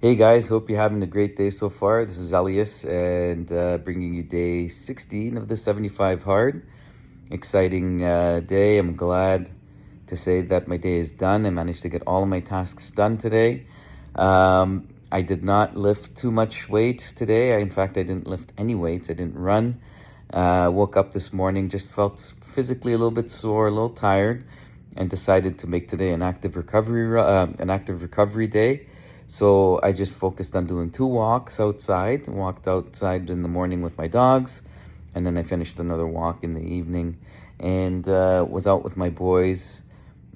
Hey guys, hope you're having a great day so far. This is Elias and bringing you day 16 of the 75 hard. Exciting day. I'm glad to say that my day is done. I managed to get all of my tasks done today. I did not lift too much weights today. In fact, I didn't lift any weights. I didn't run. Woke up this morning, just felt physically a little bit sore, a little tired, and decided to make today an active recovery day. So I just focused on doing two walks outside. Walked outside in the morning with my dogs, and then I finished another walk in the evening, and was out with my boys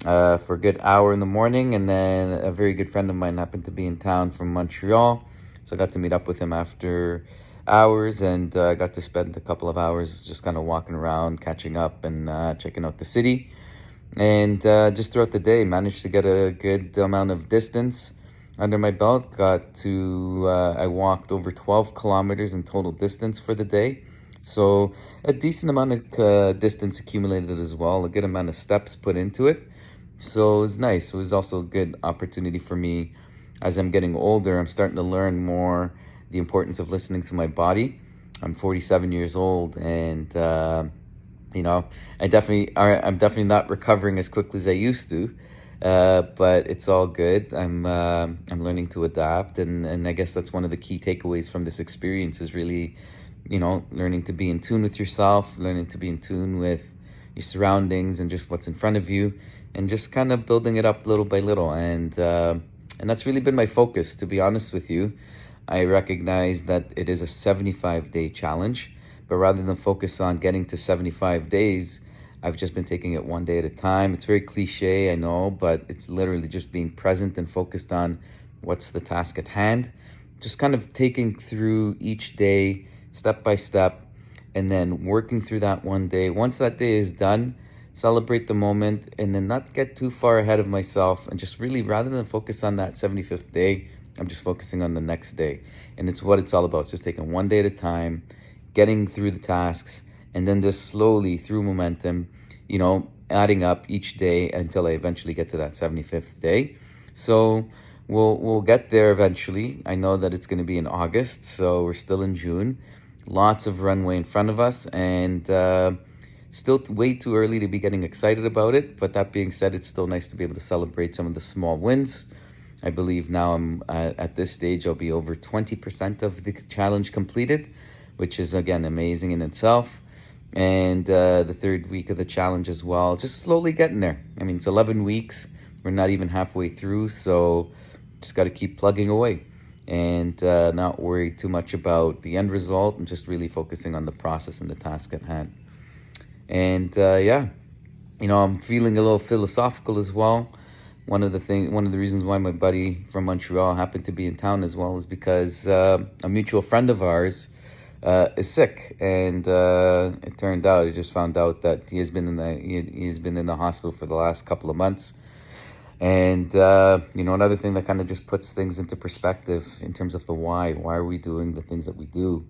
for a good hour in the morning. And then a very good friend of mine happened to be in town from Montreal, so I got to meet up with him after hours, and got to spend a couple of hours just kind of walking around, catching up, and checking out the city. And just throughout the day, managed to get a good amount of distance under my belt. I walked over 12 kilometers in total distance for the day. So a decent amount of distance accumulated as well, a good amount of steps put into it. So it was nice. It was also a good opportunity for me. As I'm getting older, I'm starting to learn more the importance of listening to my body. I'm 47 years old, and you know, I'm definitely not recovering as quickly as I used to, but it's all good. I'm learning to adapt, and I guess that's one of the key takeaways from this experience is really, learning to be in tune with yourself, learning to be in tune with your surroundings and just what's in front of you, and just kind of building it up little by little. And that's really been my focus, to be honest with you. I recognize that it is a 75-day challenge, but rather than focus on getting to 75 days, I've just been taking it one day at a time. It's very cliche, I know, but it's literally just being present and focused on what's the task at hand. Just kind of taking through each day step by step, and then working through that one day. Once that day is done, celebrate the moment, and then not get too far ahead of myself, and just really, rather than focus on that 75th day, I'm just focusing on the next day. And it's what it's all about. It's just taking one day at a time, getting through the tasks, and then just slowly through momentum, adding up each day until I eventually get to that 75th day. So we'll get there eventually. I know that it's going to be in August, so we're still in June. Lots of runway in front of us, and still way too early to be getting excited about it. But that being said, it's still nice to be able to celebrate some of the small wins. I believe now I'm at this stage, I'll be over 20% of the challenge completed, which is, again, amazing in itself. And the third week of the challenge as well, just slowly getting there. I mean, it's 11 weeks. We're not even halfway through, so just got to keep plugging away and not worry too much about the end result, and just really focusing on the process and the task at hand. And yeah, I'm feeling a little philosophical as well. One of the reasons why my buddy from Montreal happened to be in town as well is because a mutual friend of ours is sick, and it turned out, I just found out that he has been in the hospital for the last couple of months. And another thing that kind of just puts things into perspective in terms of the why are we doing the things that we do.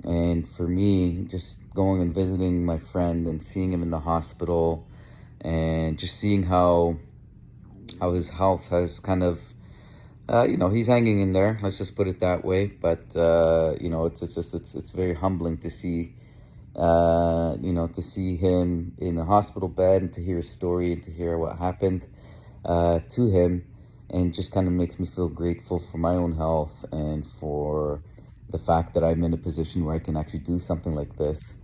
And for me, just going and visiting my friend and seeing him in the hospital, and just seeing how his health has kind of, he's hanging in there. Let's just put it that way. But it's very humbling to see, to see him in the hospital bed, and to hear his story, and to hear what happened to him, and just kind of makes me feel grateful for my own health, and for the fact that I'm in a position where I can actually do something like this.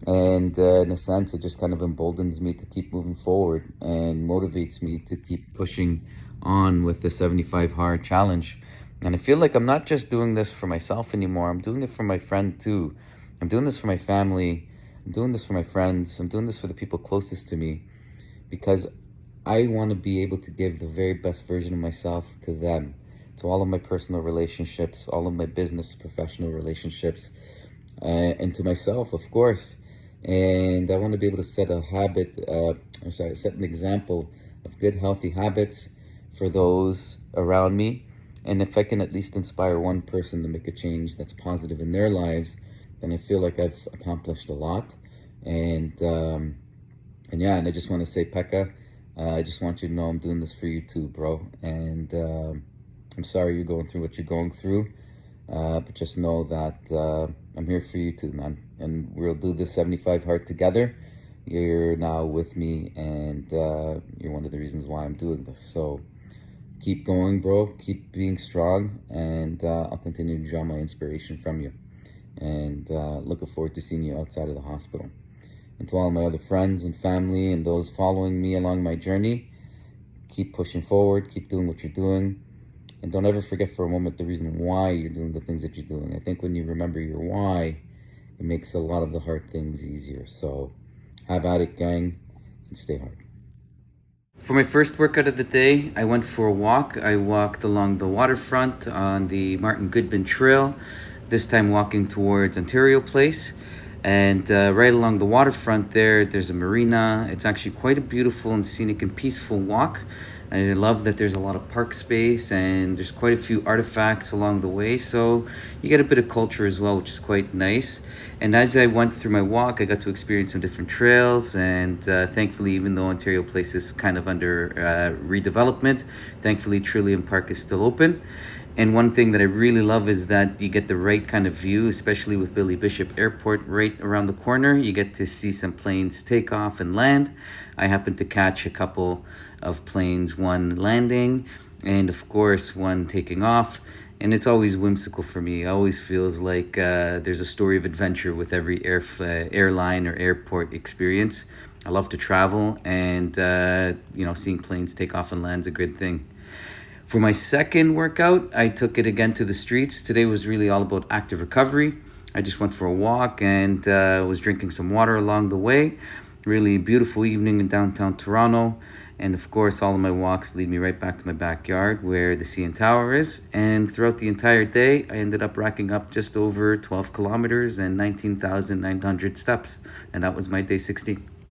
And in a sense, it just kind of emboldens me to keep moving forward, and motivates me to keep pushing on with the 75 hard challenge. And I feel like I'm not just doing this for myself anymore. I'm doing it for my friend too. I'm doing this for my family. I'm doing this for my friends. I'm doing this for the people closest to me, because I want to be able to give the very best version of myself to them, to all of my personal relationships, all of my business, professional relationships, and to myself, of course. And I want to be able to set set an example of good, healthy habits for those around me. And if I can at least inspire one person to make a change that's positive in their lives, then I feel like I've accomplished a lot. And yeah, and I just want to say, Pekka, I just want you to know I'm doing this for you too, bro. And I'm sorry you're going through what you're going through, but just know that I'm here for you too, man. And we'll do this 75 hard together. You're now with me, and you're one of the reasons why I'm doing this. So keep going, bro. Keep being strong, and I'll continue to draw my inspiration from you. And looking forward to seeing you outside of the hospital. And to all my other friends and family and those following me along my journey, keep pushing forward, keep doing what you're doing. And don't ever forget for a moment the reason why you're doing the things that you're doing. I think when you remember your why, it makes a lot of the hard things easier. So have at it, gang, and stay hard. For my first workout of the day, I went for a walk. I walked along the waterfront on the Martin Goodman Trail, this time walking towards Ontario Place. And right along the waterfront there's a marina. It's actually quite a beautiful and scenic and peaceful walk. And I love that there's a lot of park space and there's quite a few artifacts along the way. So you get a bit of culture as well, which is quite nice. And as I went through my walk, I got to experience some different trails. And thankfully, even though Ontario Place is kind of under redevelopment, thankfully Trillium Park is still open. And one thing that I really love is that you get the right kind of view, especially with Billy Bishop Airport right around the corner. You get to see some planes take off and land. I happened to catch a couple of planes, one landing and of course one taking off. And it's always whimsical for me. It always feels like there's a story of adventure with every airline or airport experience. I love to travel, and seeing planes take off and land is a good thing. For my second workout, I took it again to the streets. Today was really all about active recovery. I just went for a walk and was drinking some water along the way. Really beautiful evening in downtown Toronto. And of course, all of my walks lead me right back to my backyard where the CN Tower is. And throughout the entire day, I ended up racking up just over 12 kilometers and 19,900 steps. And that was my day 16.